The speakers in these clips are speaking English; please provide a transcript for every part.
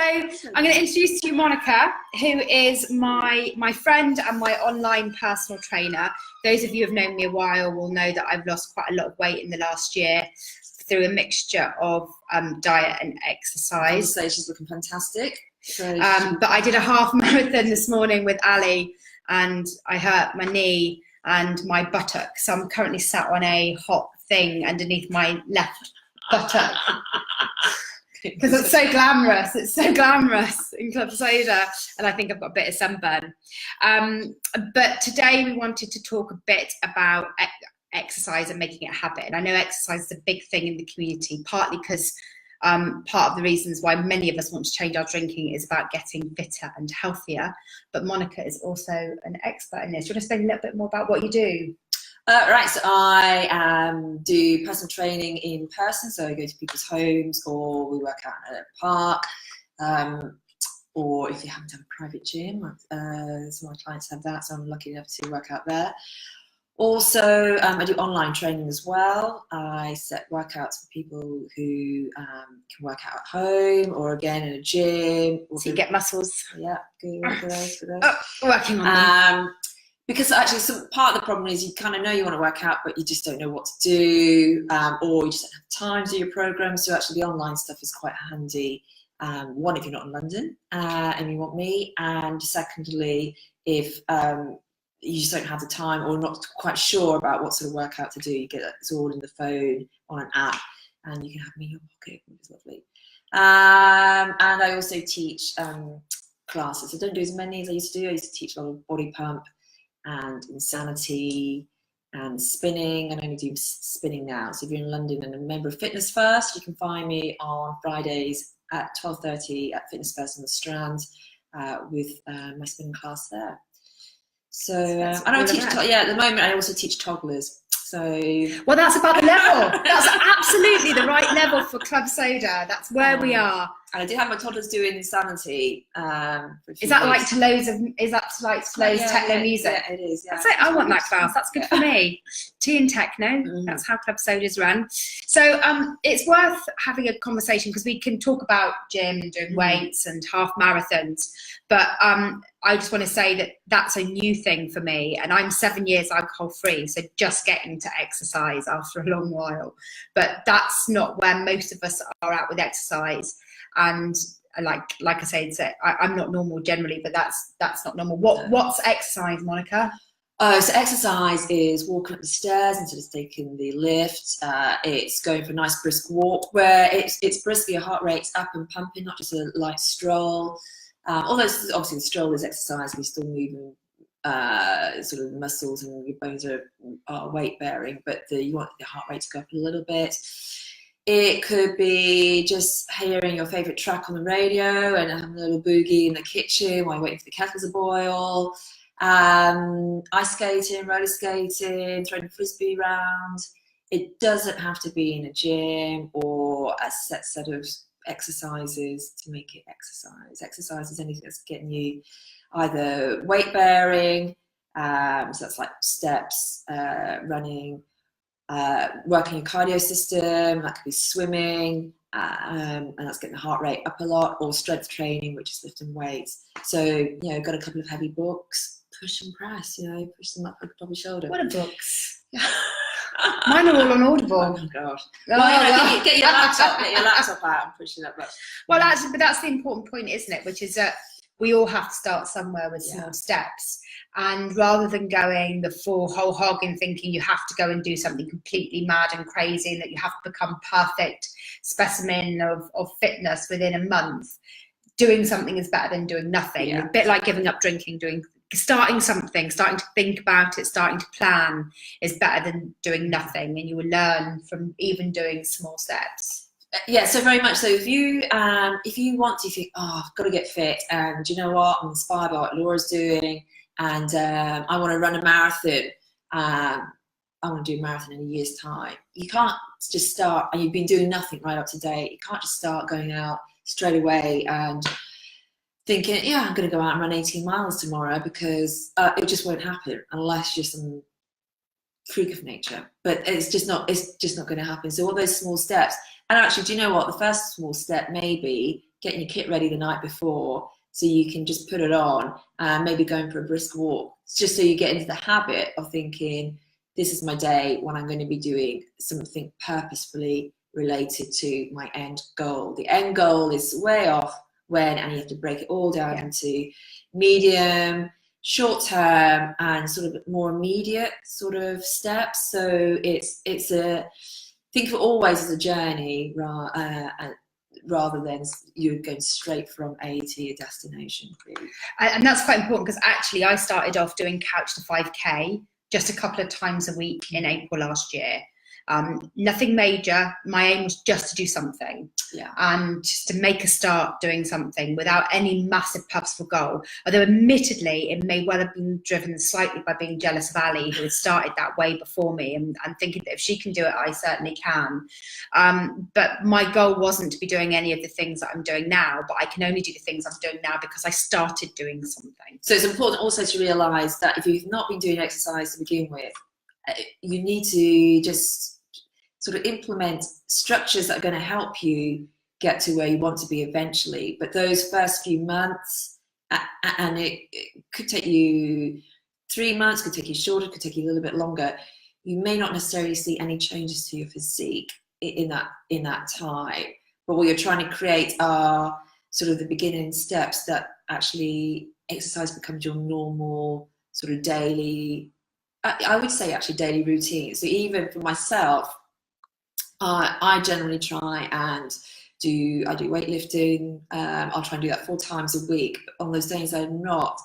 I'm going to introduce to you Monica, who is my friend and my online personal trainer. Those of you who have known me a while will know that I've lost quite a lot of weight in the last year through a mixture of diet and exercise. I would say she's looking fantastic. But I did a half marathon this morning with Ali, and I hurt my knee and my buttock. So I'm currently sat on a hot thing underneath my left buttock. Because it's so glamorous. It's so glamorous in Club Soda, and I think I've got a bit of sunburn. But today we wanted to talk a bit about exercise and making it a habit. And I know exercise is a big thing in the community, partly because part of the reasons why many of us want to change our drinking is about getting fitter and healthier. But Monica is also an expert in this. Do you want to explain a little bit more about what you do? Right, so I do personal training in person, so I go to people's homes, or we work out at a park, or if you happen to have a private gym, some of my clients have that, so I'm lucky enough to work out there. Also, I do online training as well. I set workouts for people who can work out at home, or again in a gym. So you get muscles. Yeah, good. Working on them. Because actually, part of the problem is you kind of know you want to work out, but you just don't know what to do, or you just don't have time to do your program. So actually, the online stuff is quite handy. One, if you're not in London and you want me, and secondly, if you just don't have the time or not quite sure about what sort of workout to do, you get it's all in the phone on an app, and you can have me in your pocket, which is lovely. And I also teach classes. I don't do as many as I used to do. I used to teach a lot of body pump and insanity and spinning, and I only do spinning now. So if you're in London and a member of Fitness First, you can find me on Fridays at 12:30 at Fitness First in the Strand with my spinning class there. So and I teach, at the moment I also teach toddlers. So well, that's about the level. That's absolutely the right level for Club Soda. That's where we are. And I do have my toddlers doing Insanity. Is that like to loads techno music? Yeah, it is. Yeah. That's it. I want that class. That's good for me. Tea and techno. That's how Club Soda's run. So it's worth having a conversation, because we can talk about gym and doing weights and half marathons, but I just want to say that that's a new thing for me, and I'm 7 years alcohol free, so just getting to exercise after a long while. But that's not where most of us are at with exercise. And like I say, I'm not normal generally, but that's not normal. What's exercise, Monica? So exercise is walking up the stairs instead of taking the lift. It's going for a nice brisk walk where it's brisk, your heart rate's up and pumping, not just a light stroll. Although obviously the stroll is exercise, you're still moving sort of muscles and your bones are weight bearing, but you want the heart rate to go up a little bit. It could be just hearing your favourite track on the radio and having a little boogie in the kitchen while you're waiting for the kettle to boil. Ice skating, roller skating, throwing a frisbee around. It doesn't have to be in a gym or a set of exercises to make it exercise. Exercise is anything that's getting you either weight bearing, so that's like steps, running, working your cardio system, that could be swimming, and that's getting the heart rate up a lot, or strength training, which is lifting weights. So, got a couple of heavy books, push and press, push them up like a your shoulder. What are books? Mine are all on Audible. Oh my god! Get your laptop out and push it up. Well, actually, but that's the important point, isn't it? Which is that we all have to start somewhere with small steps. And rather than going the full whole hog and thinking you have to go and do something completely mad and crazy and that you have to become perfect specimen of fitness within a month, doing something is better than doing nothing. A bit like giving up drinking, starting something, starting to think about it, starting to plan is better than doing nothing, and you will learn from even doing small steps. Yeah, so very much so. If you want to think, I've got to get fit, and you know what, I'm inspired by what Laura's doing, and I want to run a marathon. I want to do a marathon in a year's time. You can't just start, and you've been doing nothing right up to date. You can't just start going out straight away and thinking, I'm going to go out and run 18 miles tomorrow, because it just won't happen unless you're some freak of nature. But it's just not going to happen. So all those small steps. And actually, do you know what? The first small step may be getting your kit ready the night before, so you can just put it on and maybe going for a brisk walk, just so you get into the habit of thinking, this is my day when I'm going to be doing something purposefully related to my end goal. The end goal is way off and you have to break it all down into medium, short term, and sort of more immediate sort of steps. So it's think of it always as a journey rather than you're going straight from A to your destination, really. And that's quite important, because actually I started off doing Couch to 5K just a couple of times a week in April last year. Nothing major. My aim was just to do something, and just to make a start doing something without any massive purposeful goal. Although admittedly, it may well have been driven slightly by being jealous of Ali, who had started that way before me, and thinking that if she can do it, I certainly can. But my goal wasn't to be doing any of the things that I'm doing now, but I can only do the things I'm doing now because I started doing something. So it's important also to realise that if you've not been doing exercise to begin with, you need to just sort of implement structures that are going to help you get to where you want to be eventually. But those first few months, and it could take you 3 months, could take you shorter, could take you a little bit longer, you may not necessarily see any changes to your physique in that time. But what you're trying to create are sort of the beginning steps that actually exercise becomes your normal sort of daily, I would say actually daily routine. So even for myself, I generally try and do weightlifting. I'll try and do that 4 times a week. On those days I'm not,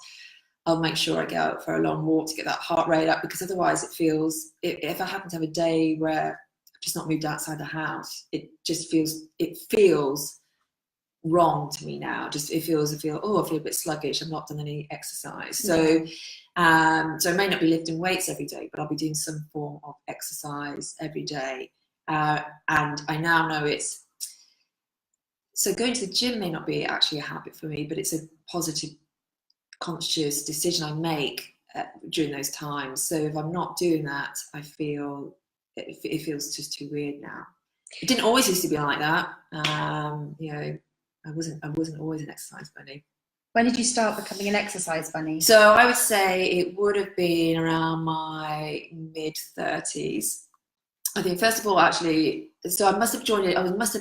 I'll make sure I go out for a long walk to get that heart rate up, because otherwise it feels, if I happen to have a day where I've just not moved outside the house, it feels wrong to me now. I feel a bit sluggish. I've not done any exercise. So I may not be lifting weights every day, but I'll be doing some form of exercise every day. And I now know so going to the gym may not be actually a habit for me, but it's a positive, conscious decision I make during those times. So if I'm not doing that, I feel it feels just too weird now. It didn't always used to be like that. I wasn't always an exercise bunny. When did you start becoming an exercise bunny? So I would say it would have been around my mid-30s. I think first of all, actually, so I must have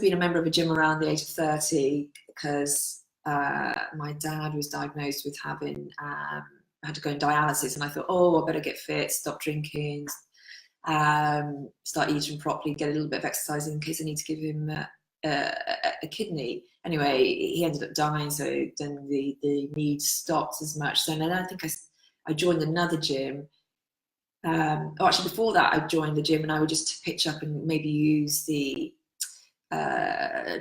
been a member of a gym around the age of 30, because my dad was diagnosed with having had to go on dialysis, and I thought, I better get fit, stop drinking, start eating properly, get a little bit of exercise in case I need to give him a kidney. Anyway, he ended up dying, so then the need stopped as much. So then I think I joined another gym. Actually, before that, I joined the gym and I would just pitch up and maybe use the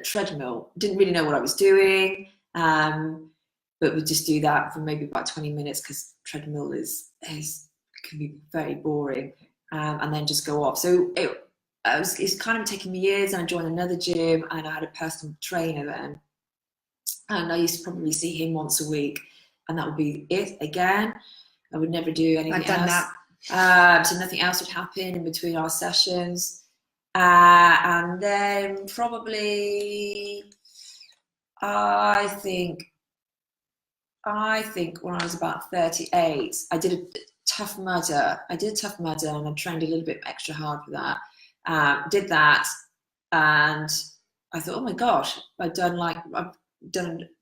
treadmill. Didn't really know what I was doing, but would just do that for maybe about 20 minutes, because treadmill can be very boring, and then just go off. So it's kind of taking me years, and I joined another gym and I had a personal trainer then, and I used to probably see him once a week, and that would be it again. I would never do anything else. I've done that. So nothing else would happen in between our sessions. And then probably, I think when I was about 38, I did a Tough Mudder. And I trained a little bit extra hard for that. Did that, and I thought, oh my gosh, I've done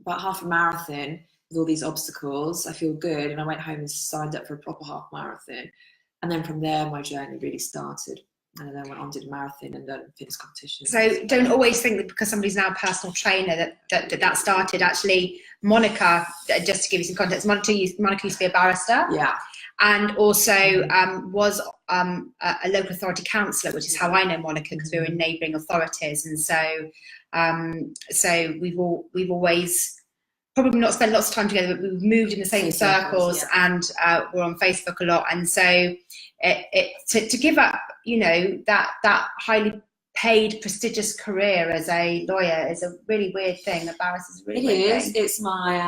about half a marathon with all these obstacles. I feel good, and I went home and signed up for a proper half marathon. And then from there, my journey really started. And then went on, did a marathon and then fitness competitions. So don't always think that because somebody's now a personal trainer that started. Actually, Monica, just to give you some context, Monica used to be a barrister. Yeah. And also was a local authority councillor, which is how I know Monica, because we were in neighbouring authorities. And so we've always probably not spent lots of time together, but we've moved in the same circles, and we're on Facebook a lot. And so to give up, that highly paid, prestigious career as a lawyer is a really weird thing. A barrister is a really weird thing. It's my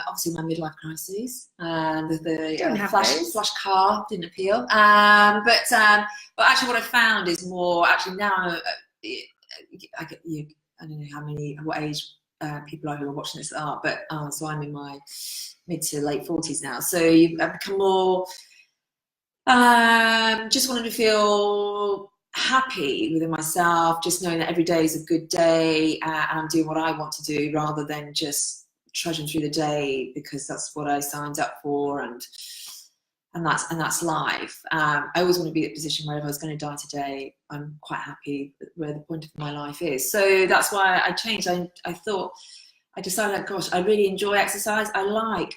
obviously my midlife crisis, and the flash car didn't appeal. But actually, what I found is more actually now. I don't know what age people who are watching this are, but so I'm in my mid to late 40s now. So I've become more just wanted to feel happy within myself, just knowing that every day is a good day and I'm doing what I want to do rather than just trudging through the day because that's what I signed up for and that's life. I always want to be in a position where if I was going to die today, I'm quite happy where the point of my life is. So that's why I changed. I decided that, gosh, I really enjoy exercise. I like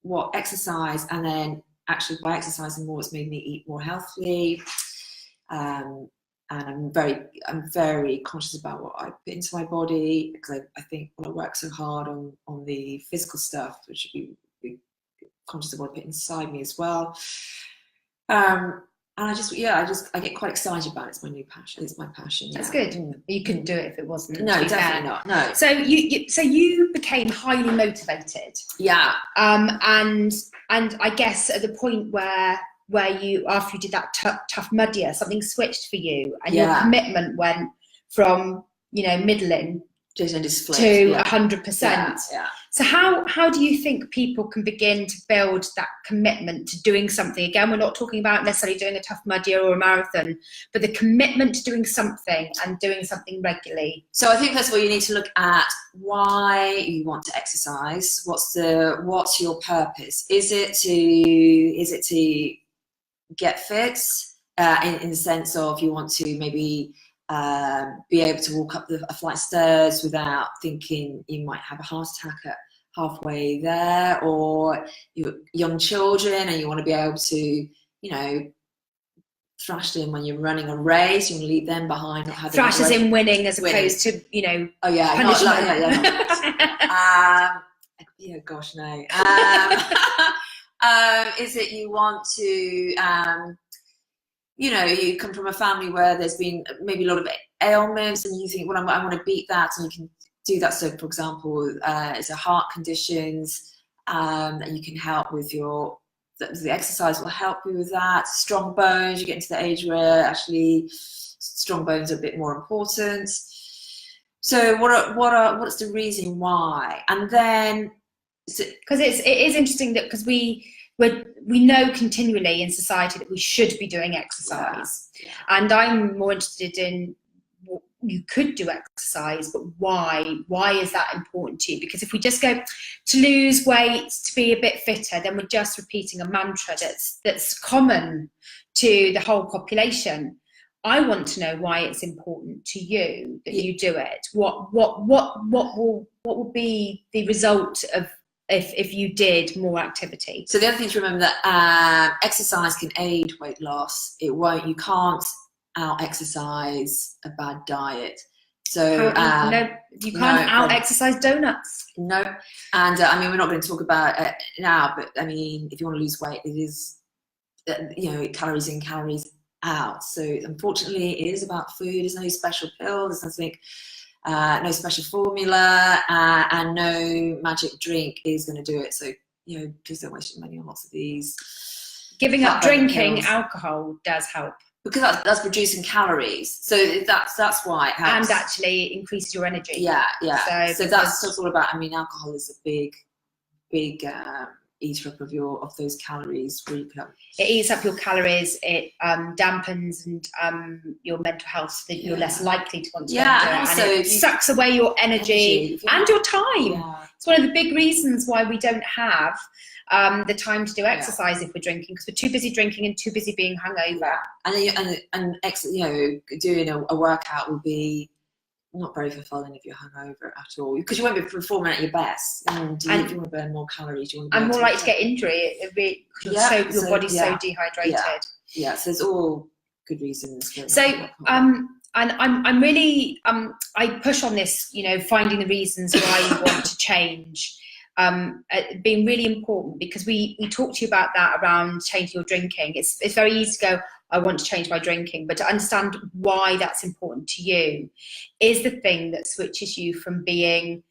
what exercise, and then actually by exercising more, it's made me eat more healthily. And I'm very conscious about what I put into my body, because I think when I work so hard on the physical stuff, I should be conscious of what I put inside me as well. And I get quite excited about it. It's my new passion. It's my passion. That's good. You couldn't do it if it wasn't. No, definitely not. No. So you became highly motivated. Yeah. And I guess at the point where you, after you did that Tough Mudder year, something switched for you, and your commitment went from middling to 100%. Yeah. So how do you think people can begin to build that commitment to doing something? Again, we're not talking about necessarily doing a Tough Mudder year or a marathon, but the commitment to doing something and doing something regularly. So I think first of all you need to look at why you want to exercise. What's your purpose? Is it to get fit in the sense of you want to maybe be able to walk up a flight of stairs without thinking you might have a heart attack at halfway there, or you're young children and you want to be able to thrash them when you're running a race, you want to leave them behind, not having thrash as in winning as opposed to punishment. Gosh no. Is it you want to you come from a family where there's been maybe a lot of ailments and you think, well, I want to beat that, and you can do that. So for example, it's a heart conditions, and you can help with the exercise will help you with that. Strong bones, you get into the age where actually strong bones are a bit more important. So what's the reason why? And then because it is interesting that because we know continually in society that we should be doing exercise, and I'm more interested in you could do exercise, but why is that important to you? Because if we just go to lose weight, to be a bit fitter, then we're just repeating a mantra that's common to the whole population. I want to know why it's important to you that you do it. What will be the result of if you did more activity? So the other thing to remember that exercise can aid weight loss. It won't. You can't out-exercise a bad diet. So you can't out-exercise donuts. No, and we're not going to talk about it now, but if you want to lose weight, it is calories in, calories out. So unfortunately, it is about food. There's no special pill. There's nothing. No special formula, and no magic drink is going to do it. So please don't waste your money on lots of these. Giving up drinking alcohol does help, because that's producing calories. So that's why it helps. And actually increases your energy. Yeah. So that's all about. Alcohol is a big eater up of those calories. It eats up your calories. It dampens your mental health, so that you're less likely to want to do it. And it sucks away your energy and your time. Yeah. It's one of the big reasons why we don't have the time to do exercise if we're drinking, because we're too busy drinking and too busy being hungover. And doing a workout will be not very fulfilling if you're hungover at all, because you won't be performing at your best. And if you want to burn more calories, you want to. And more likely to get injury. Your body's so dehydrated. Yeah. So there's all good reasons. And I'm really I push on this. Finding the reasons why you want to change. Being really important, because we talk to you about that around changing your drinking. It's very easy to go, I want to change my drinking, but to understand why that's important to you is the thing that switches you from being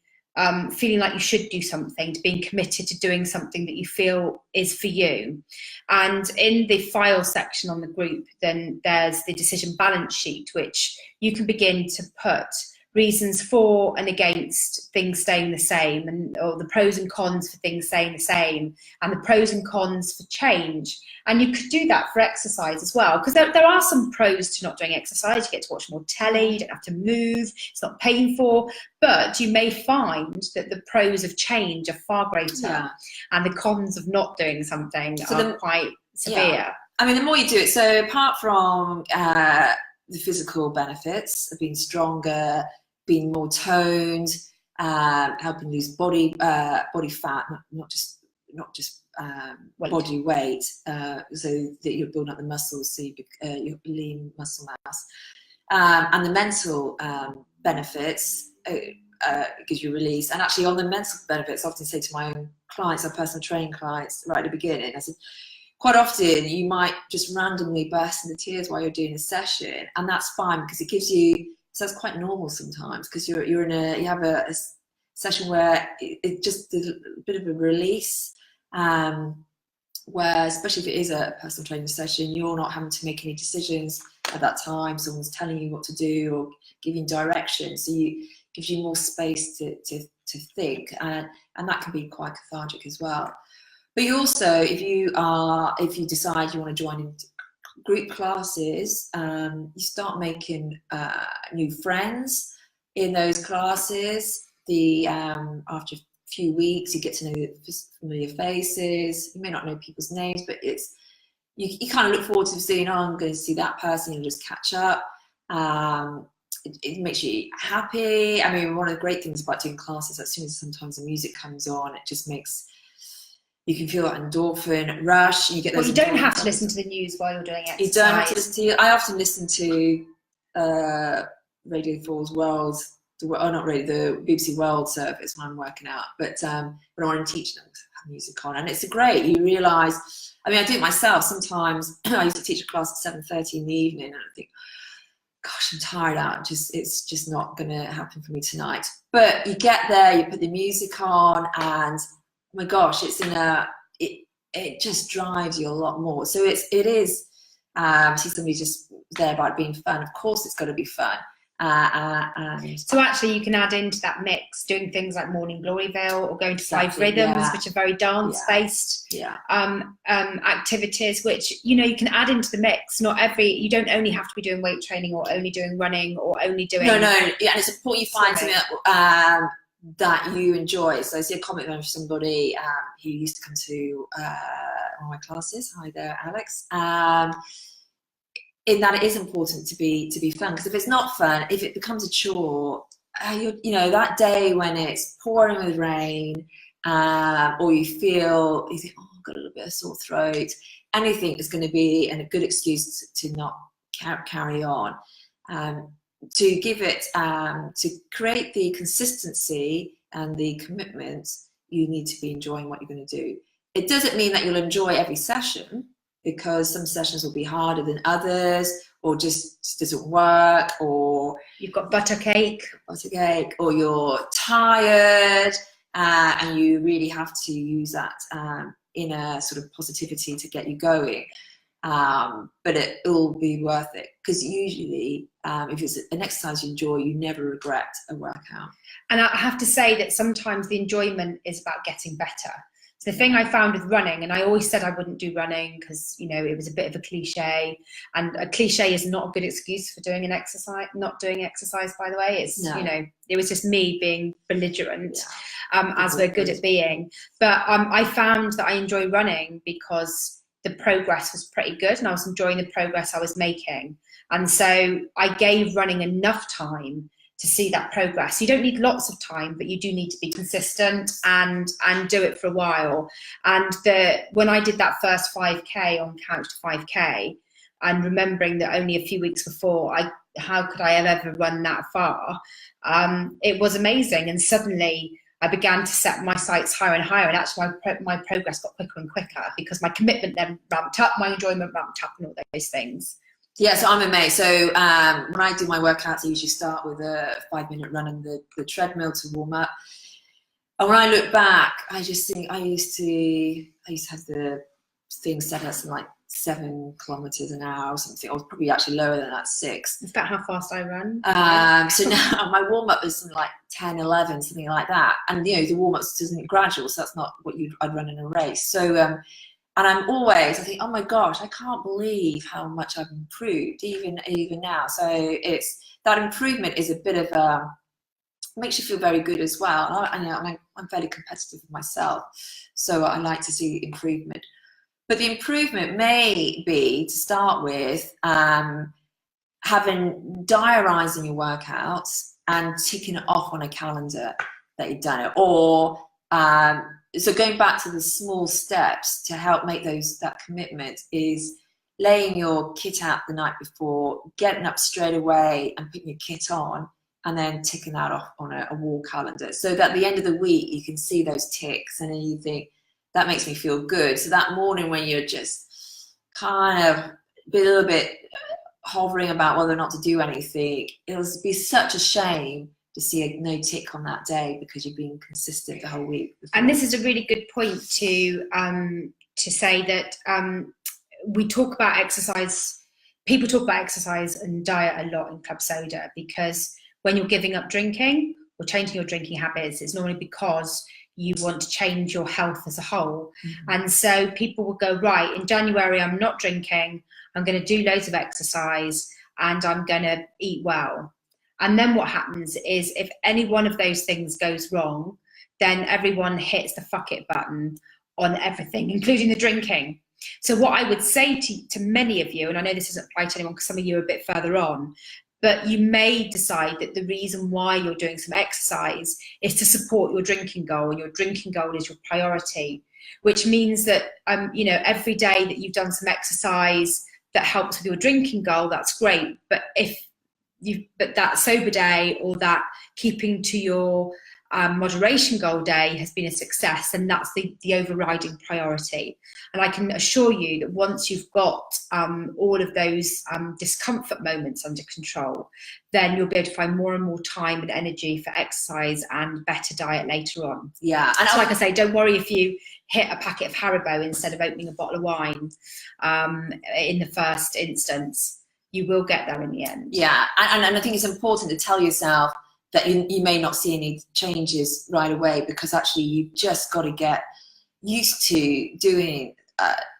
feeling like you should do something to being committed to doing something that you feel is for you. And in the file section on the group, then there's the decision balance sheet, which you can begin to put reasons for and against things staying the same, or the pros and cons for things staying the same, and the pros and cons for change. And you could do that for exercise as well, because there are some pros to not doing exercise. You get to watch more telly, you don't have to move, it's not painful, but you may find that the pros of change are far greater, and the cons of not doing something are quite severe. Yeah. I mean, the more you do it, so apart from the physical benefits of being stronger, being more toned, helping lose body fat, not just body weight, so that you're building up the muscles, so you lean muscle mass, and the mental benefits. Gives you release. And actually, on the mental benefits, I often say to my own clients, our personal training clients, right at the beginning, I said, quite often you might just randomly burst into tears while you're doing a session, and that's fine, because it gives you, so that's quite normal sometimes, because you have a session where it just a bit of a release, where, especially if it is a personal training session, you're not having to make any decisions at that time. Someone's telling you what to do or giving direction, so gives you more space to think, and that can be quite cathartic as well. But you also, if you decide you want to join in group classes, you start making new friends in those classes. After a few weeks, you get to know familiar faces. You may not know people's names, but you kind of look forward to seeing, I'm going to see that person. You'll just catch up. It makes you happy. I mean, one of the great things about doing classes, as soon as sometimes the music comes on, it just makes, you can feel that endorphin rush. You get those. Well, you don't have to listen to the news while you're doing exercise. You don't have to listen to. I often listen to Radio 4's World, not Radio, the BBC World Service when I'm working out. But when I'm teaching them, have music on, and it's great. You realise. I mean, I do it myself sometimes. I used to teach a class at 7:30 in the evening, and I think, gosh, I'm tired out. It's just not going to happen for me tonight. But you get there, you put the music on, and oh my gosh, it just drives you a lot more. So it is. See somebody just there about being fun. Of course, it's got to be fun. So actually, you can add into that mix doing things like Morning Glory Vale, or going to Five Rhythms, which are very dance-based activities, which you can add into the mix. You don't only have to be doing weight training, or only doing running, or only doing yeah. And it's important you find something that you enjoy. So I see a comment from somebody who used to come to one of my classes. Hi there, Alex. In that it is important to be fun, because if it's not fun, if it becomes a chore, that day when it's pouring with rain, or you think, oh, I've got a little bit of sore throat, anything is going to be a good excuse to not carry on. To give it, to create the consistency and the commitment, you need to be enjoying what you're going to do. It doesn't mean that you'll enjoy every session, because some sessions will be harder than others, or just doesn't work, or you've got buttock ache, or you're tired, and you really have to use that inner sort of positivity to get you going. But it will be worth it, because usually if it's an exercise you enjoy, you never regret a workout. And I have to say that sometimes the enjoyment is about getting better. So the thing I found with running, and I always said I wouldn't do running because it was a bit of a cliche, and a cliche is not a good excuse for doing not doing exercise, by the way. It's it was just me being belligerent, as we're good at being. But I found that I enjoy running because the progress was pretty good, and I was enjoying the progress I was making. And so I gave running enough time to see that progress. You don't need lots of time, but you do need to be consistent and do it for a while. And when I did that first 5K on Couch to 5K, and remembering that only a few weeks before, how could I have ever run that far? It was amazing. And suddenly I began to set my sights higher and higher, and actually my progress got quicker and quicker, because my commitment then ramped up, my enjoyment ramped up, and all those things. Yeah, so I'm amazed. So when I do my workouts, I usually start with a 5-minute run on the treadmill to warm up. And when I look back, I just think I used to have the thing set as like 7 kilometers an hour or something, or probably actually lower than that, 6. It's about how fast I run. So now my warm-up is something like 10, 11, something like that. And, you know, the warm-up's isn't gradual, so that's not what I'd run in a race. So, and I think, oh my gosh, I can't believe how much I've improved, even now. So that improvement is a bit of makes you feel very good as well. And I'm fairly competitive with myself, so I like to see improvement. But the improvement may be, to start with, diarising your workouts and ticking it off on a calendar that you've done it. Or so going back to the small steps to help make that commitment is laying your kit out the night before, getting up straight away and putting your kit on, and then ticking that off on a wall calendar. So that at the end of the week, you can see those ticks and then you think, that makes me feel good. So that morning when you're just kind of a little bit hovering about whether or not to do anything, it'll be such a shame to see a no tick on that day because you've been consistent the whole week before. And this is a really good point to say that we talk about exercise. People talk about exercise and diet a lot in Club Soda, because when you're giving up drinking or changing your drinking habits, it's normally because you want to change your health as a whole. Mm-hmm. And so people will go, right, in January, I'm not drinking, I'm going to do loads of exercise, and I'm going to eat well. And then what happens is if any one of those things goes wrong, then everyone hits the fuck it button on everything, including the drinking. So what I would say to many of you, and I know this doesn't apply to anyone because some of you are a bit further on, but you may decide that the reason why you're doing some exercise is to support your drinking goal, and your drinking goal is your priority, which means that every day that you've done some exercise that helps with your drinking goal, that's great. But but that sober day or that keeping to your moderation goal day has been a success, and that's the overriding priority. And I can assure you that once you've got all of those discomfort moments under control, then you'll be able to find more and more time and energy for exercise and better diet later on. Yeah, and so like I say, don't worry if you hit a packet of Haribo instead of opening a bottle of wine in the first instance. You will get there in the end. Yeah, and I think it's important to tell yourself that you may not see any changes right away, because actually you've just got to get used to doing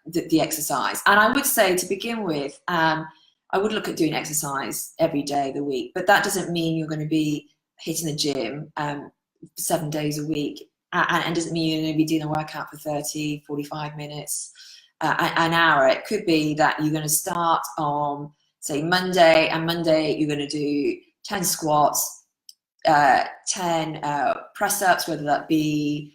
the exercise. And I would say, to begin with, I would look at doing exercise every day of the week, but that doesn't mean you're going to be hitting the gym 7 days a week, and doesn't mean you're going to be doing a workout for 30, 45 minutes, an hour. It could be that you're going to start on, say, Monday, and Monday you're going to do 10 squats, 10 press-ups, whether that be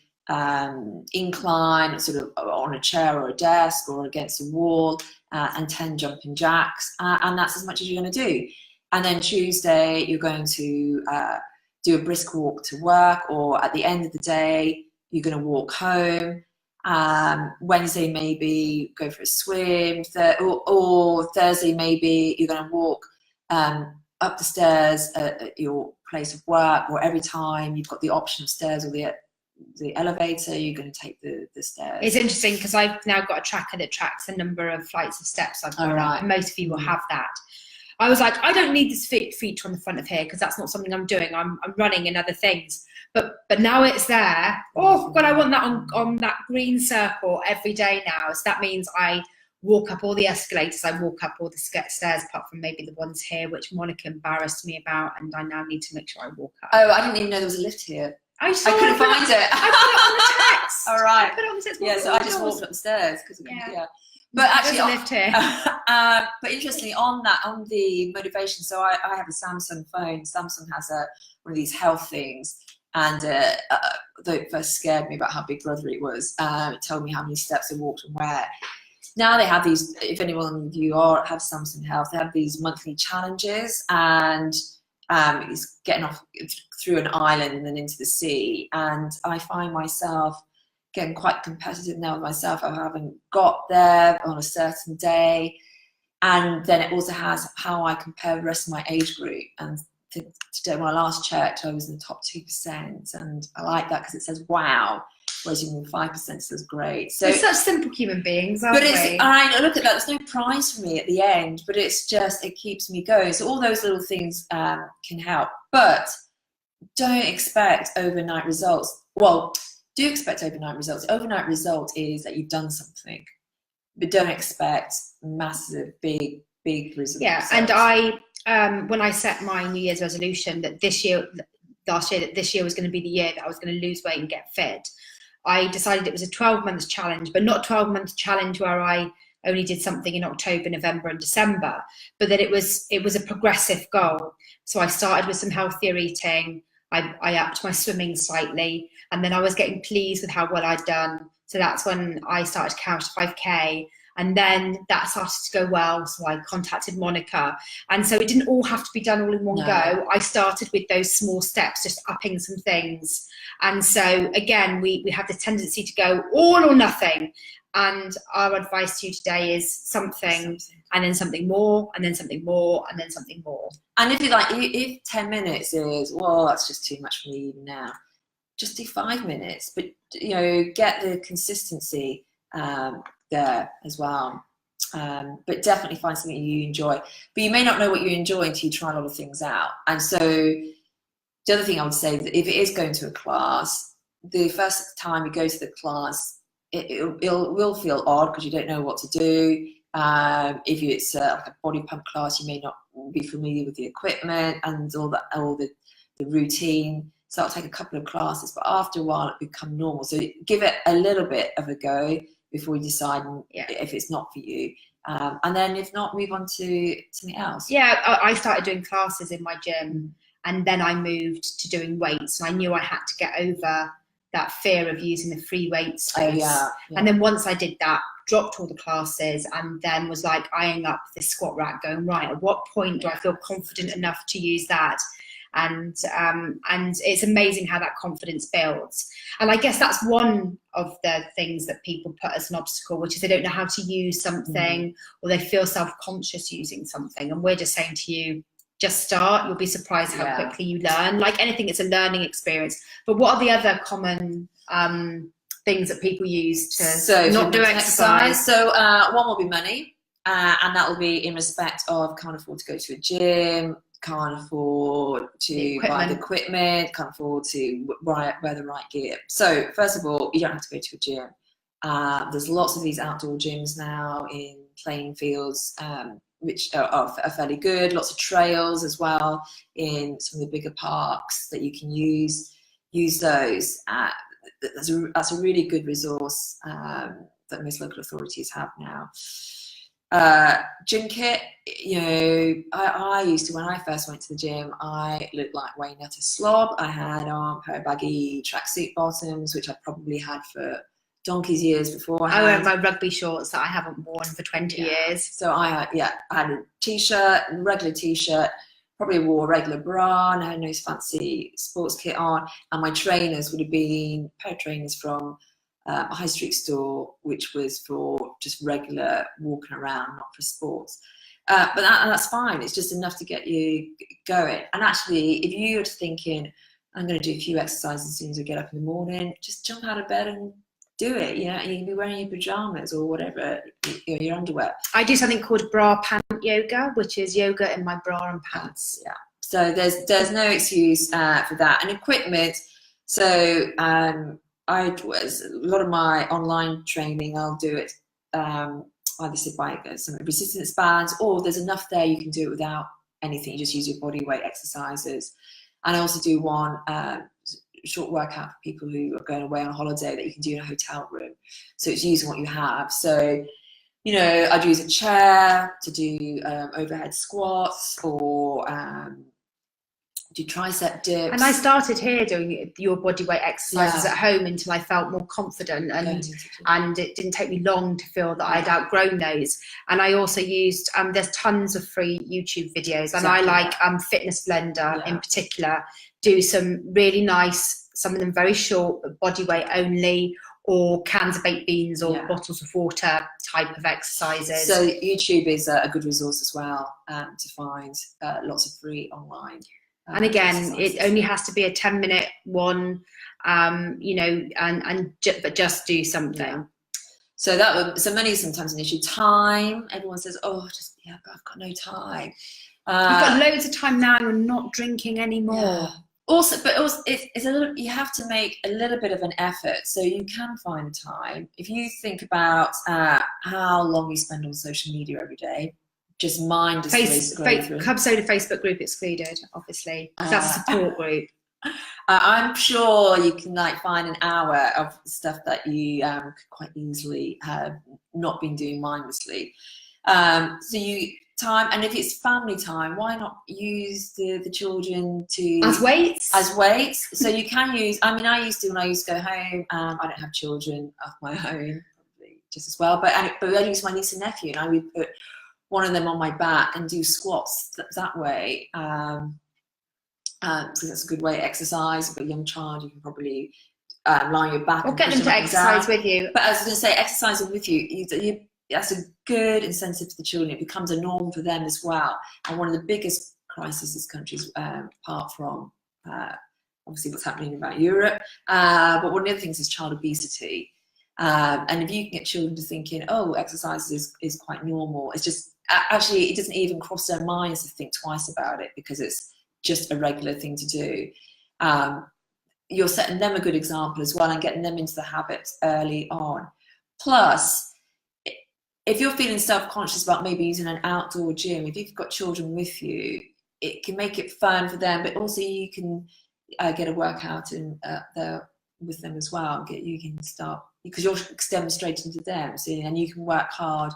incline, sort of on a chair or a desk or against a wall, and 10 jumping jacks, and that's as much as you're going to do. And then Tuesday you're going to do a brisk walk to work, or at the end of the day you're going to walk home. Wednesday maybe go for a swim, or Thursday maybe you're going to walk up the stairs at your place of work, or every time you've got the option of stairs or the elevator, you're going to take the stairs. It's interesting because I've now got a tracker that tracks the number of flights of steps I've gone up. Most of you will have that. I was like, I don't need this feature on the front of here because that's not something I'm doing. I'm running and other things. But now it's there. Oh God, I want that on that green circle every day now. So that means I walk up all the escalators, I walk up all the stairs, apart from maybe the ones here, which Monica embarrassed me about, and I now need to make sure I walk up. Oh, I didn't even know there was a lift here. I couldn't find it. I put it on the text. All right. I put it on the text. Yeah, so I just walked up the stairs. Yeah. But actually, there's a lift here. But interestingly, on the motivation, so I have a Samsung phone. Samsung has one of these health things, and though it first scared me about how big brother it was, it told me how many steps I walked and where. Now they have these, if anyone of you have Samsung Health, they have these monthly challenges, and it's getting off through an island and then into the sea. And I find myself getting quite competitive now with myself. I haven't got there on a certain day. And then it also has how I compare the rest of my age group. And today, when I last checked, I was in the top 2%. And I like that because it says, wow, whereas even 5% is great. So we're such simple human beings, aren't but we? I look at that, there's no prize for me at the end, but it's just, it keeps me going. So all those little things can help, but don't expect overnight results. Well, do expect overnight results. Overnight result is that you've done something, but don't expect massive, big results. Yeah, and I, when I set my New Year's resolution that this year was going to be the year that I was going to lose weight and get fit, I decided it was a 12-month challenge, but not 12-month challenge where I only did something in October, November and December, but that it was a progressive goal. So I started with some healthier eating, I upped my swimming slightly, and then I was getting pleased with how well I'd done. So that's when I started to count 5K. And then that started to go well, so I contacted Monica. And so it didn't all have to be done all in one go. I started with those small steps, just upping some things. And so again, we have the tendency to go all or nothing. And our advice to you today is something, and then something more, and then something more, and then something more. And if 10 minutes is, well, that's just too much for me even now, just do 5 minutes, but get the consistency there as well. But definitely find something you enjoy. But you may not know what you enjoy until you try a lot of things out. And so the other thing I would say, that if it is going to a class, the first time you go to the class, it will feel odd because you don't know what to do. If it's like a body pump class, you may not be familiar with the equipment and all the routine. So it'll take a couple of classes, but after a while it becomes normal. So give it a little bit of a go before you decide if it's not for you. And then if not, move on to something else. Yeah, I started doing classes in my gym, and then I moved to doing weights. And I knew I had to get over that fear of using the free weight space. And then once I did that, dropped all the classes, and then was like eyeing up this squat rack, going, right, at what point do I feel confident enough to use that? And it's amazing how that confidence builds. And I guess that's one of the things that people put as an obstacle, which is they don't know how to use something, or they feel self-conscious using something. And we're just saying to you, just start. You'll be surprised how quickly you learn. Like anything, it's a learning experience. But what are the other common things that people use to not do exercise? So one will be money, and that will be in respect of can't afford to go to a gym, can't afford to buy the equipment, can't afford to wear the right gear. So first of all, you don't have to go to a gym. There's lots of these outdoor gyms now in playing fields, which are fairly good. Lots of trails as well in some of the bigger parks that you can use those. That's a really good resource that most local authorities have now. Gym kit, I used to, when I first went to the gym, I looked like weighing out a slob. I had a pair of baggy tracksuit bottoms, which I probably had for donkey's years before. I wear my rugby shorts that I haven't worn for 20 years. So I had a t-shirt, a regular t-shirt, probably wore a regular bra, and I had no fancy sports kit on. And my trainers would have been a pair of trainers from a high street store, which was for just regular walking around, not for sports. But that's fine. It's just enough to get you going. And actually, if you're thinking, I'm going to do a few exercises as soon as I get up in the morning, just jump out of bed and do it. You can be wearing your pajamas or whatever, your underwear. I do something called bra pant yoga, which is yoga in my bra and pants. Yeah. So there's no excuse for that. And equipment. So a lot of my online training, I'll do it either sit by some resistance bands, or there's enough there you can do it without anything. You just use your body weight exercises. And I also do one short workout for people who are going away on holiday that you can do in a hotel room. So it's using what you have. So, I'd use a chair to do overhead squats, or do tricep dips. And I started here doing your body weight exercises at home until I felt more confident, and it didn't take me long to feel that I'd outgrown those. And I also used there's tons of free YouTube videos, and I like Fitness Blender in particular, do some really nice, some of them very short, but body weight only, or cans of baked beans or bottles of water type of exercises. So YouTube is a good resource as well to find lots of free online. And again, it only has to be a 10-minute one, you know, but just do something. Yeah. So money is sometimes an issue. Time. Everyone says, "Oh, but I've got no time." You've got loads of time now. You're not drinking anymore. Yeah. Also, it's a little. You have to make a little bit of an effort, so you can find time. If you think about how long you spend on social media every day, just mindlessly scrolling through. Club Soda Facebook group excluded, obviously. That's a support group. I'm sure you can find an hour of stuff that you could quite easily have not been doing mindlessly. Time, and if it's family time, why not use the children as weights? So you can use. I mean, I used to when I used to go home. I don't have children of my own, probably just as well. But I used my niece and nephew, and I would put one of them on my back and do squats that way. So that's a good way to exercise. With a young child, you can probably lie on your back. Or get them to exercise with you. But I was going to say, exercising with you, that's a good incentive to the children. It becomes a norm for them as well. And one of the biggest crises this country's, apart from obviously what's happening about Europe, but one of the other things is child obesity. And if you can get children to thinking, oh, exercise is quite normal, it's just, actually, it doesn't even cross their minds to think twice about it because it's just a regular thing to do. You're setting them a good example as well and getting them into the habits early on. Plus, if you're feeling self-conscious about maybe using an outdoor gym, if you've got children with you, it can make it fun for them, but also you can get a workout in there with them as well. You can start, because you're demonstrating to them, and you can work hard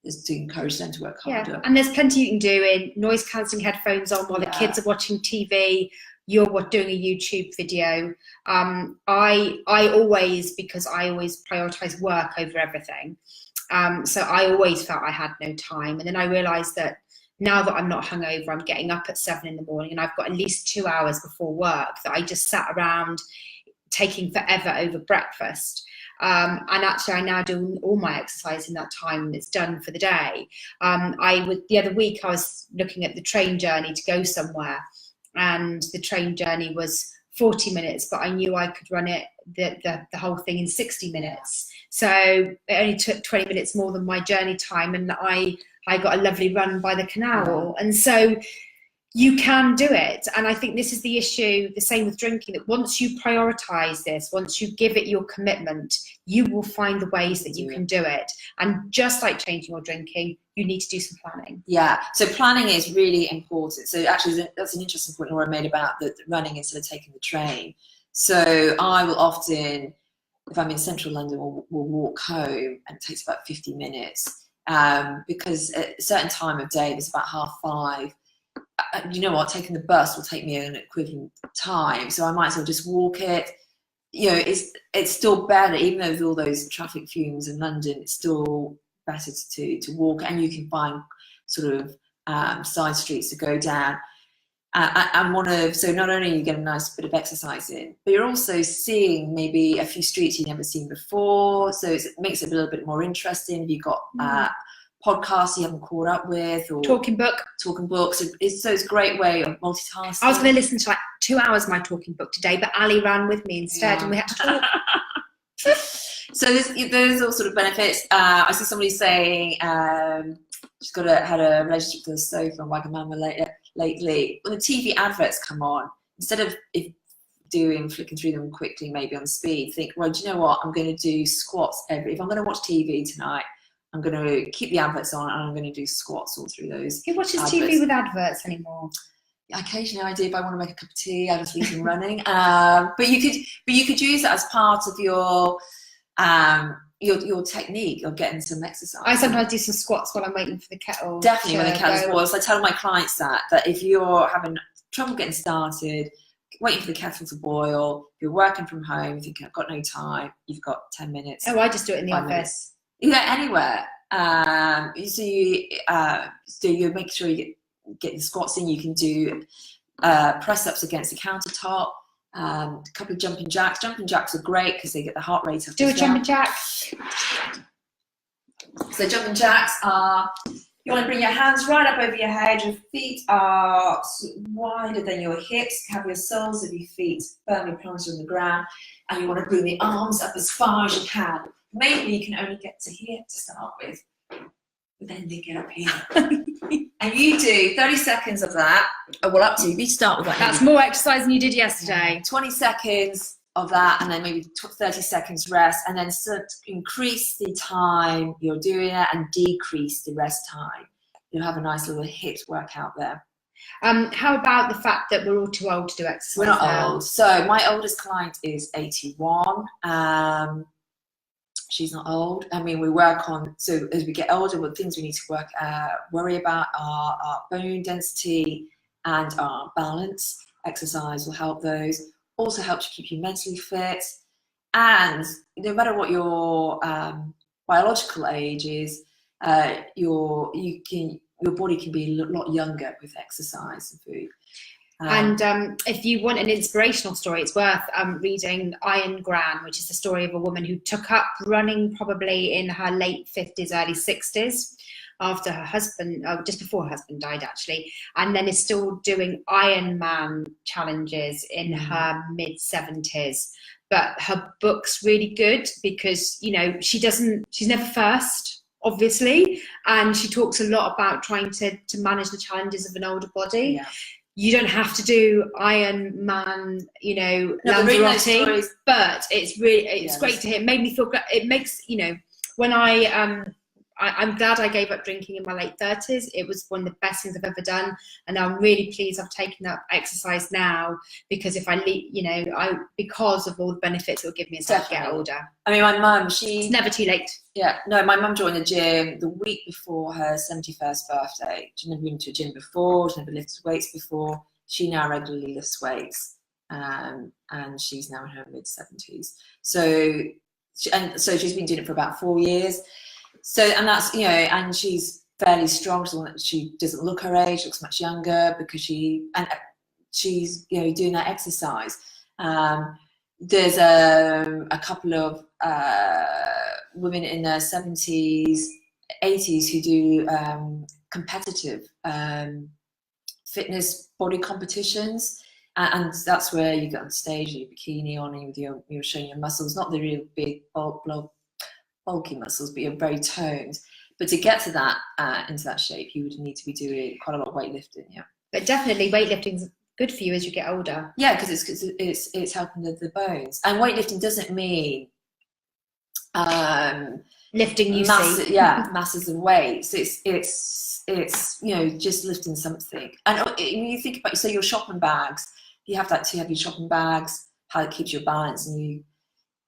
is to encourage them to work harder. Yeah, and there's plenty you can do in noise cancelling headphones on while the kids are watching TV. You're doing a YouTube video. I always, because I always prioritize work over everything. So I always felt I had no time. And then I realized that now that I'm not hungover, I'm getting up at 7 in the morning and I've got at least 2 hours before work that I just sat around taking forever over breakfast. And actually I now do all my exercise in that time and it's done for the day. The other week I was looking at the train journey to go somewhere, and the train journey was 40 minutes, but I knew I could run it, the whole thing, in 60 minutes. So it only took 20 minutes more than my journey time, and I got a lovely run by the canal. And so you can do it. And I think this is the issue, the same with drinking, that once you prioritize this, once you give it your commitment, you will find the ways that you can do it. And just like changing your drinking, you need to do some planning. Yeah, so planning is really important. So actually that's an interesting point Laura made about the running instead of taking the train. So I will often, if I'm in central London, we'll walk home, and it takes about 50 minutes because at a certain time of day, it's about 5:30. You know what, taking the bus will take me an equivalent time, so I might as well just walk it. You know, it's still better, even though with all those traffic fumes in London, it's still better to walk, and you can find sort of side streets to go down. So not only you get a nice bit of exercise in, but you're also seeing maybe a few streets you've never seen before, so it makes it a little bit more interesting. If you've got podcasts you haven't caught up with, or talking books, it's a great way of multitasking. I was going to listen to 2 hours of my talking book today, but Ali ran with me instead, and we had to talk. So there's all sort of benefits. I see somebody saying she's had a relationship with a sofa and Wagamama lately. When the TV adverts come on, instead of flicking through them quickly, maybe on speed, think, well, do you know what? I'm going to do squats if I'm going to watch TV tonight, I'm going to keep the adverts on and I'm going to do squats all through those. Who watches TV with adverts anymore? Occasionally I do, if I want to make a cup of tea, I just leave them running. But you could use that as part of your technique of getting some exercise. I sometimes do some squats while I'm waiting for the kettle. Definitely when the kettle boils. I tell my clients that if you're having trouble getting started, waiting for the kettle to boil, if you're working from home, you think I've got no time, you've got 10 minutes. Oh, I just do it in the office. Minutes. Yeah, anywhere. So you make sure you get the squats in. You can do press-ups against the countertop, a couple of jumping jacks. Jumping jacks are great because they get the heart rate up. Do a jumping jack. So jumping jacks are You want to bring your hands right up over your head. Your feet are wider than your hips. Have your soles of your feet firmly planted on the ground. And you want to bring the arms up as far as you can. Maybe you can only get to here to start with. But then they get up here. And you do 30 seconds of that. Well, up to you. You start with that. That's more exercise than you did yesterday. 20 seconds of that, and then maybe 30 seconds rest, and then increase the time you're doing it and decrease the rest time. You'll have a nice little HIIT workout there. How about the fact that we're all too old to do exercise? We're not now? old. So my oldest client is 81. She's not old. I mean, we work on, so as we get older, what things we need to worry about are our bone density and our balance. Exercise will help those. Also helps you keep you mentally fit. And no matter what your biological age is, your body can be a lot younger with exercise and food. And if you want an inspirational story, it's worth reading Ayan Gran, which is the story of a woman who took up running probably in her late 50s, early 60s, after her husband, just before her husband died actually, and then is still doing Ironman challenges in her mid 70s. But her book's really good because, you know, she's never first, obviously, and she talks a lot about trying to manage the challenges of an older body. Yeah. You don't have to do Ironman, you know, No, Lanzarote, but it's great to hear. It made me feel good. It makes, you know, when I'm glad I gave up drinking in my late 30s. It was one of the best things I've ever done, and I'm really pleased I've taken up exercise now, because if I leave, you know, because of all the benefits it will give me as I get older. I mean, my mum, it's never too late. Yeah, no, my mum joined the gym the week before her 71st birthday. She'd never been to a gym before, she'd never lifted weights before. She now regularly lifts weights, and she's now in her mid 70s. So she's been doing it for about 4 years. So, and that's, you know, and she's fairly strong. She doesn't look her age, looks much younger because she's, you know, doing that exercise. There's a couple of women in their 70s, 80s who do competitive fitness body competitions. And that's where you get on stage, your bikini on, and you're showing your muscles, not the real big bulky muscles, but you're very toned. But to get to that into that shape, you would need to be doing quite a lot of weightlifting. Yeah, but definitely weightlifting's good for you as you get older. Yeah, because it's helping the bones. And weightlifting doesn't mean lifting masses of weights. It's you know, just lifting something. And when you think about, so your shopping bags, you have that 2 heavy shopping bags, how it keeps your balance, and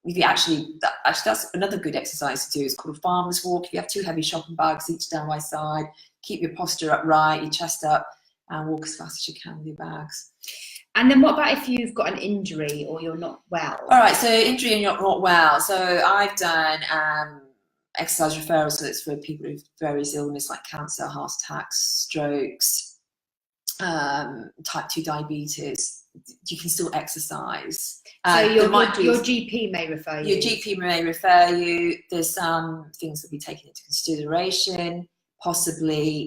if you actually that's another good exercise to do. It's called a farmer's walk. If you have 2 heavy shopping bags, each down by side, keep your posture upright, your chest up, and walk as fast as you can with your bags. And then what about if you've got an injury or you're not well? All right, so injury and you're not well. So I've done exercise referrals, so it's for people with various illness like cancer, heart attacks, strokes, type 2 diabetes. You can still exercise. So your GP may refer you. Your GP may refer you. There's some things that be taken into consideration. Possibly,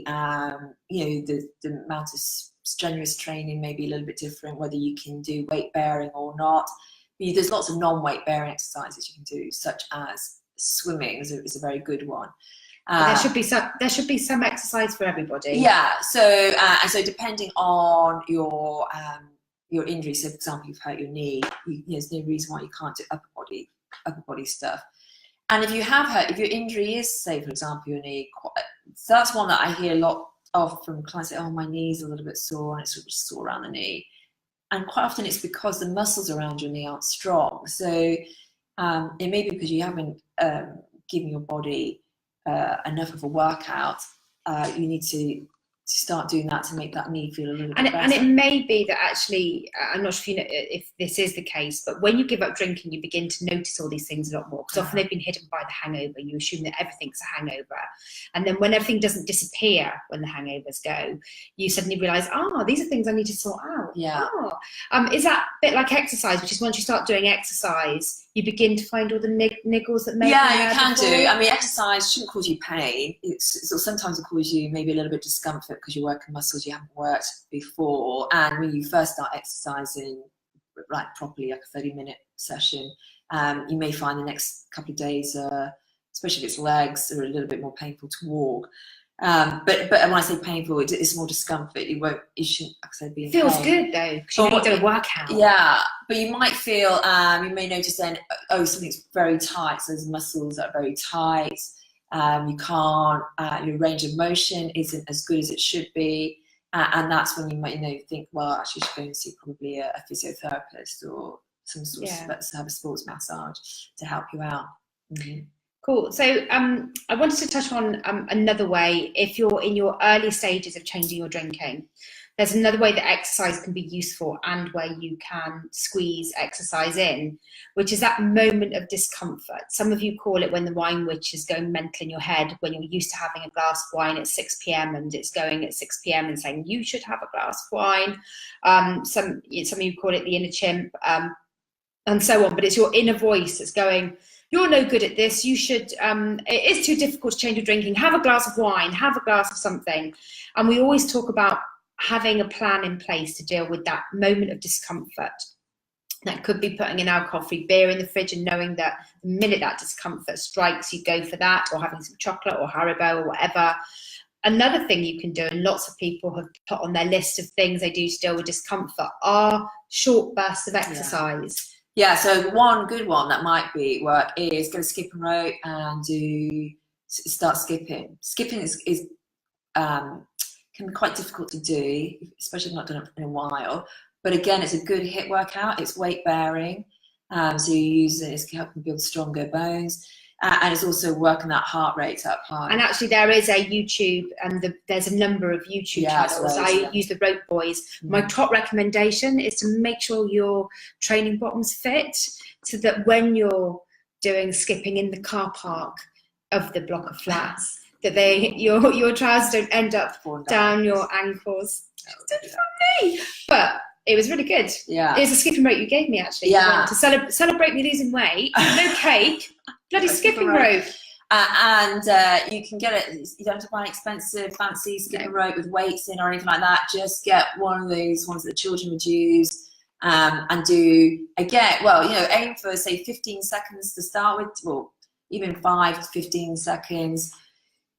you know, the amount of strenuous training may be a little bit different, whether you can do weight bearing or not. But there's lots of non-weight bearing exercises you can do, such as swimming is a very good one. There should be some exercise for everybody. Yeah. So depending on your injury, so for example, you've hurt your knee, there's no reason why you can't do upper body stuff. And if your injury is, say for example, your knee, so that's one that I hear a lot of from clients. Say, oh, my knee's a little bit sore, and it's sort of sore around the knee. And quite often it's because the muscles around your knee aren't strong. So it may be because you haven't given your body enough of a workout. You need to start doing that to make that knee feel a little bit And better. it may be that actually, I'm not sure if you know if this is the case, but when you give up drinking, you begin to notice all these things a lot more, because often they've been hidden by the hangover. You assume that everything's a hangover, and then when everything doesn't disappear when the hangovers go, you suddenly realise, these are things I need to sort out. Yeah. Is that a bit like exercise, which is once you start doing exercise, you begin to find all the niggles that may Yeah, be you there can before? do. I mean, exercise shouldn't cause you pain. Sometimes it causes you maybe a little bit discomfort because you're working muscles you haven't worked before. And when you first start exercising, like properly, like a 30-minute session, you may find the next couple of days, especially if it's legs, are a little bit more painful to walk. But when I say painful, it's more discomfort. You shouldn't, like I said, be in Feels pain. good though, because you need a workout. Yeah, but you might feel, you may notice then, something's very tight. So there's muscles that are very tight. You can't, your range of motion isn't as good as it should be. And that's when you might, think, well, actually, you should go and see probably a physiotherapist or some sort of have a sports massage to help you out. Mm-hmm. Cool. So I wanted to touch on another way. If you're in your early stages of changing your drinking, there's another way that exercise can be useful and where you can squeeze exercise in, which is that moment of discomfort. Some of you call it when the wine witch is going mental in your head, when you're used to having a glass of wine at 6 p.m. and it's going at 6 p.m. and saying, you should have a glass of wine. Some of you call it the inner chimp, and so on. But it's your inner voice that's going, you're no good at this, you should, it is too difficult to change your drinking, have a glass of wine, have a glass of something. And we always talk about having a plan in place to deal with that moment of discomfort. That could be putting an alcohol-free beer in the fridge and knowing that the minute that discomfort strikes, you go for that, or having some chocolate or Haribo or whatever. Another thing you can do, and lots of people have put on their list of things they do to deal with discomfort, are short bursts of exercise. Yeah, so one good one that might work is go skip and rope and start skipping. Skipping is can be quite difficult to do, especially if you've not done it in a while. But again, it's a good HIIT workout. It's weight bearing, so you use it to help build stronger bones, and it's also working that heart rate up high. And actually, there is a YouTube, and there's a number of YouTube channels. I use the Rope Boys. My top recommendation is to make sure your training bottoms fit, so that when you're doing skipping in the car park of the block of flats, that your trousers don't end up down your ankles. It's funny, but it was really good. Yeah, it was a skipping rope you gave me actually. Yeah, to celebrate me losing weight. No cake. Bloody skipping rope. And you can get it, you don't have to buy an expensive, fancy skipping rope with weights in or anything like that. Just get one of those ones that the children would use, and do, again, aim for, say, 15 seconds to start with, well, even 5 to 15 seconds.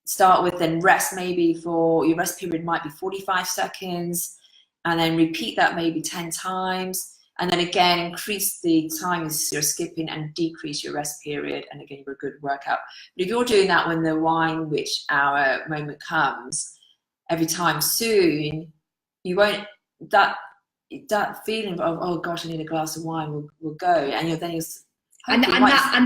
Start with, then rest maybe for, your rest period might be 45 seconds, and then repeat that maybe 10 times. And then again, increase the time you're skipping and decrease your rest period. And again, you're a good workout. But if you're doing that when the wine witch hour moment comes, every time soon, you won't, that feeling of, oh gosh, I need a glass of wine will go. And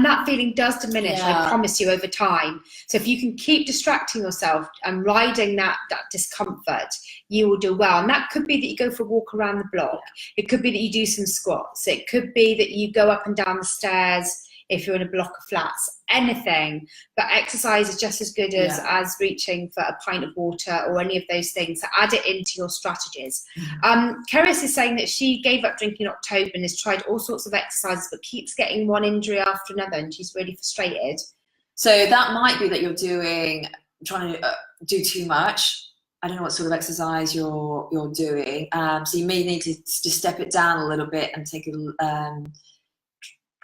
that feeling does diminish, I promise you, over time. So if you can keep distracting yourself and riding that discomfort, you will do well. And that could be that you go for a walk around the block. It could be that you do some squats. It could be that you go up and down the stairs if you're in a block of flats, anything. But exercise is just as good as reaching for a pint of water or any of those things. So add it into your strategies. Keris is saying that she gave up drinking in October and has tried all sorts of exercises but keeps getting one injury after another, and she's really frustrated. So that might be that you're trying to do too much. I don't know what sort of exercise you're doing. So you may need to just step it down a little bit and take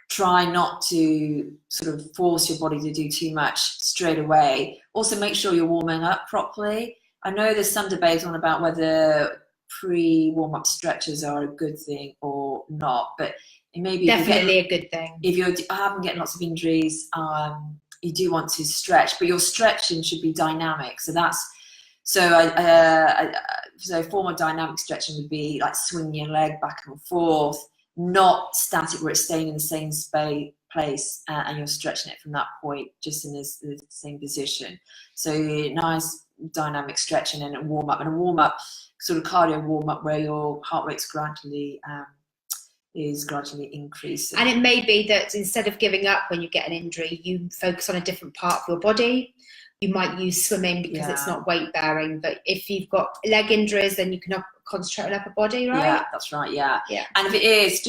try not to sort of force your body to do too much straight away. Also, make sure you're warming up properly. I know there's some debate on about whether pre-warm-up stretches are a good thing or not, but it may be definitely a good thing. If you're getting lots of injuries, you do want to stretch, but your stretching should be dynamic. So form of dynamic stretching would be like swinging your leg back and forth, not static where it's staying in the same place and you're stretching it from that point just in the same position. So nice dynamic stretching and a warm up, sort of cardio warm up where your heart rate's gradually increasing. And it may be that instead of giving up when you get an injury, you focus on a different part of your body. You might use swimming because it's not weight bearing, but if you've got leg injuries, then you can concentrate on upper body, right? Yeah, that's right. Yeah. And if it is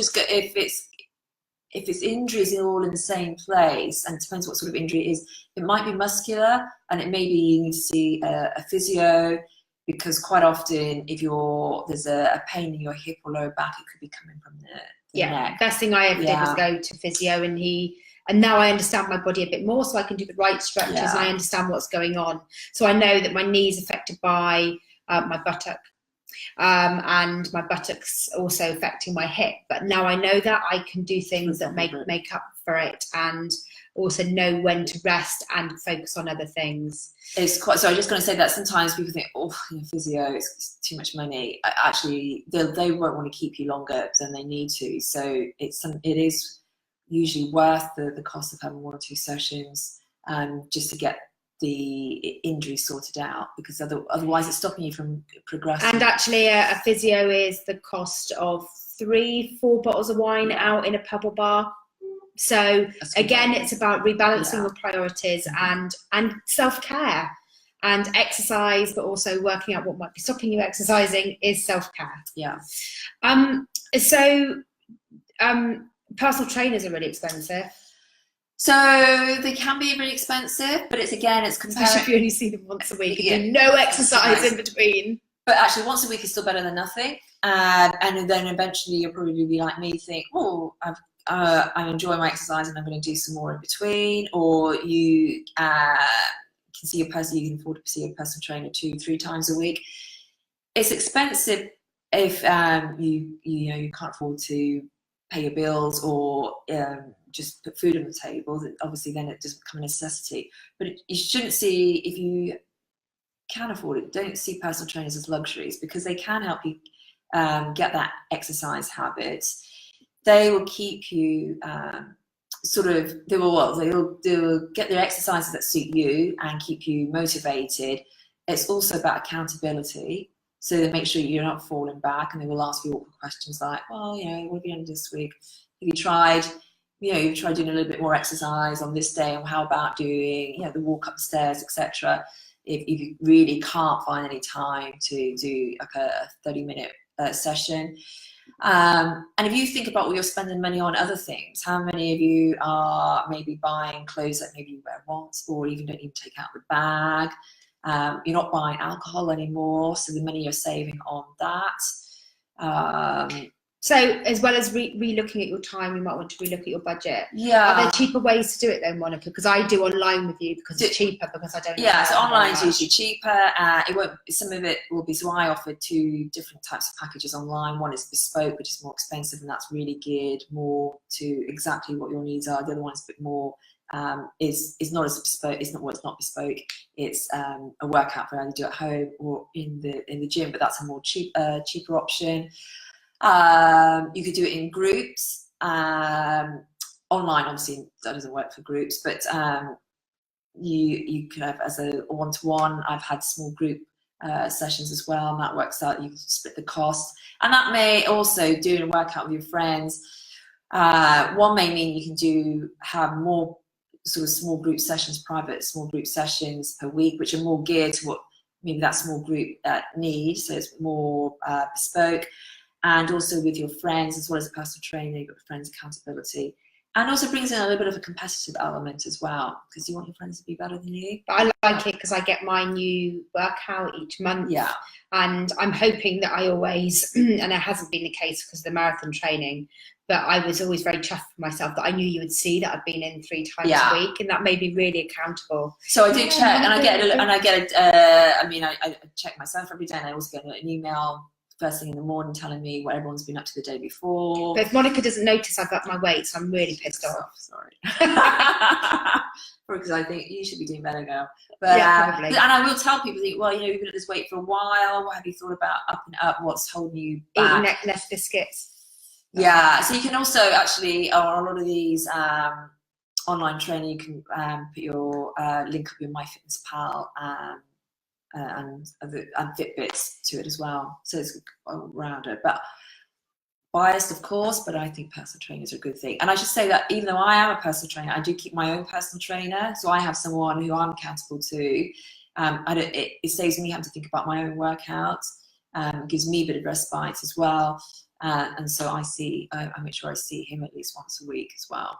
if it's injuries all in the same place, and it depends what sort of injury it is, it might be muscular, and it may be you need to see a physio, because quite often if there's a pain in your hip or lower back, it could be coming from the neck. Best thing I ever did was go to physio, and now I understand my body a bit more, so I can do the right stretches and I understand what's going on. So I know that my knee is affected by my buttock, and my buttocks also affecting my hip. But now I know that I can do things that make up for it, and also know when to rest and focus on other things. It's quite. So I'm just going to say that sometimes people think, oh, physio, it's too much money. Actually, they won't want to keep you longer than they need to. So it is usually worth the cost of having 1 or 2 sessions, just to get the injury sorted out, because otherwise it's stopping you from progressing. And actually a physio is the cost of 3-4 bottles of wine out in a pub or bar. So again, it's about rebalancing your priorities and self-care and exercise, but also working out what might be stopping you exercising is self-care. Personal trainers are really expensive. So they can be really expensive, but it's especially if you only see them once a week and do no exercise in between. But actually, once a week is still better than nothing. And then eventually you'll probably be like me, think, oh, I enjoy my exercise and I'm going to do some more in between. Or you can see you can afford to see a personal trainer 2-3 times a week. It's expensive if you can't afford to pay your bills or just put food on the table. Obviously then it doesn't become a necessity, but you shouldn't see, if you can afford it, don't see personal trainers as luxuries, because they can help you get that exercise habit. They will keep you they will get their exercises that suit you and keep you motivated. It's also about accountability. So they make sure you're not falling back, and they will ask you awkward questions like, well, what have you done this week? Have you tried doing a little bit more exercise on this day, and how about doing, the walk up the stairs, etc. If you really can't find any time to do like a 30-minute session. And if you think about what you're spending money on other things, how many of you are maybe buying clothes that maybe you wear once, or even don't even take out the bag? You're not buying alcohol anymore, so the money you're saving on that. So as well as re-looking at your time, you might want to relook at your budget. Yeah. Are there cheaper ways to do it though, Monica? Because I do online with you because it's cheaper, because I don't. Yeah, so online is usually cheaper. Some of it will be, so I offer 2 different types of packages online. One is bespoke, which is more expensive, and that's really geared more to exactly what your needs are. The other one is a bit more, is not as bespoke. It's not bespoke. It's a workout for either do at home or in the gym, but that's a more cheaper option. You could do it in groups. Online, obviously, that doesn't work for groups, but you could have as a one-to-one. I've had small group sessions as well, and that works out. You can split the cost, and that may also, doing a workout with your friends, one may mean you can have more sort of small group sessions, private small group sessions per week, which are more geared to what maybe that small group needs. So it's more bespoke. And also with your friends, as well as a personal trainer, you've got friends' accountability. And also brings in a little bit of a competitive element as well, because you want your friends to be better than you. But I like it because I get my new workout each month. Yeah. And I'm hoping that I always, and it hasn't been the case because of the marathon training, but I was always very chuffed for myself that I knew you would see that I've been in 3 times a week, and that made me really accountable. So I do check, and I check myself every day, and I also get an email first thing in the morning telling me what everyone's been up to the day before. But if Monica doesn't notice I've got my weight, so I'm really pissed off. Sorry. Because I think you should be doing better, girl. But, yeah, probably. And I will tell people, well, you've been at this weight for a while. What have you thought about upping it up? What's holding you back? Eating less biscuits. Yeah. So you can also actually, on a lot of these online training, you can put your link up your MyFitnessPal and Fitbits to it as well. So it's all rounder. But biased, of course, but I think personal trainers are a good thing. And I should say that even though I am a personal trainer, I do keep my own personal trainer. So I have someone who I'm accountable to. It saves me having to think about my own workouts. Gives me a bit of respite as well. And so I make sure I see him at least once a week as well.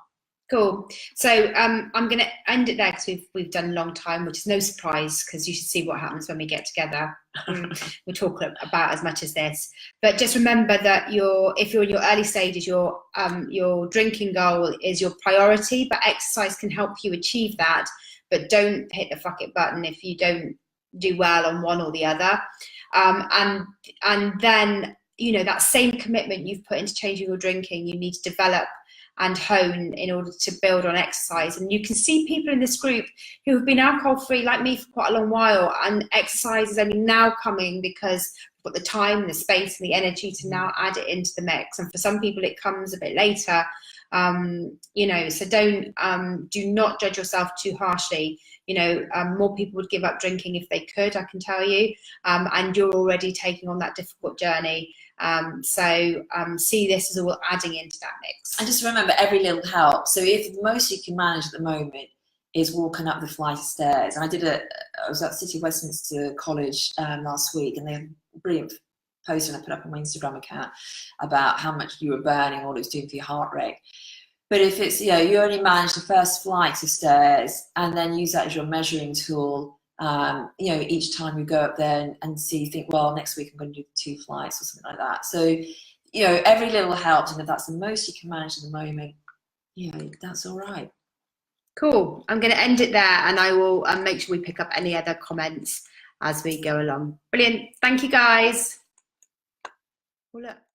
Cool. So I'm going to end it there because we've done a long time, which is no surprise because you should see what happens when we get together. We'll talk about as much as this, but just remember that if you're in your early stages, your drinking goal is your priority, but exercise can help you achieve that. But don't hit the fuck it button if you don't do well on one or the other. And then, you know, that same commitment you've put into changing your drinking, you need to develop and hone in order to build on exercise. And you can see people in this group who have been alcohol free like me for quite a long while, and exercise is only now coming because we've got the time and the space and the energy to now add it into the mix. And for some people it comes a bit later, you know, so do not judge yourself too harshly. You know, more people would give up drinking if they could, I can tell you, and you're already taking on that difficult journey. So see this as all adding into that mix. And just remember, every little helps. So if the most you can manage at the moment is walking up the flight of stairs, and I was at City of Westminster College last week, and they have a brilliant post, and I put up on my Instagram account about how much you were burning, what it was doing for your heart rate. But if it's, you know, you only manage the first flight of stairs and then use that as your measuring tool, you know, each time you go up there and think, well, next week I'm going to do 2 flights or something like that. So, you know, every little helps, and if that's the most you can manage at the moment, you know, that's all right. Cool. I'm going to end it there, and I will make sure we pick up any other comments as we go along. Brilliant. Thank you, guys. Well, look.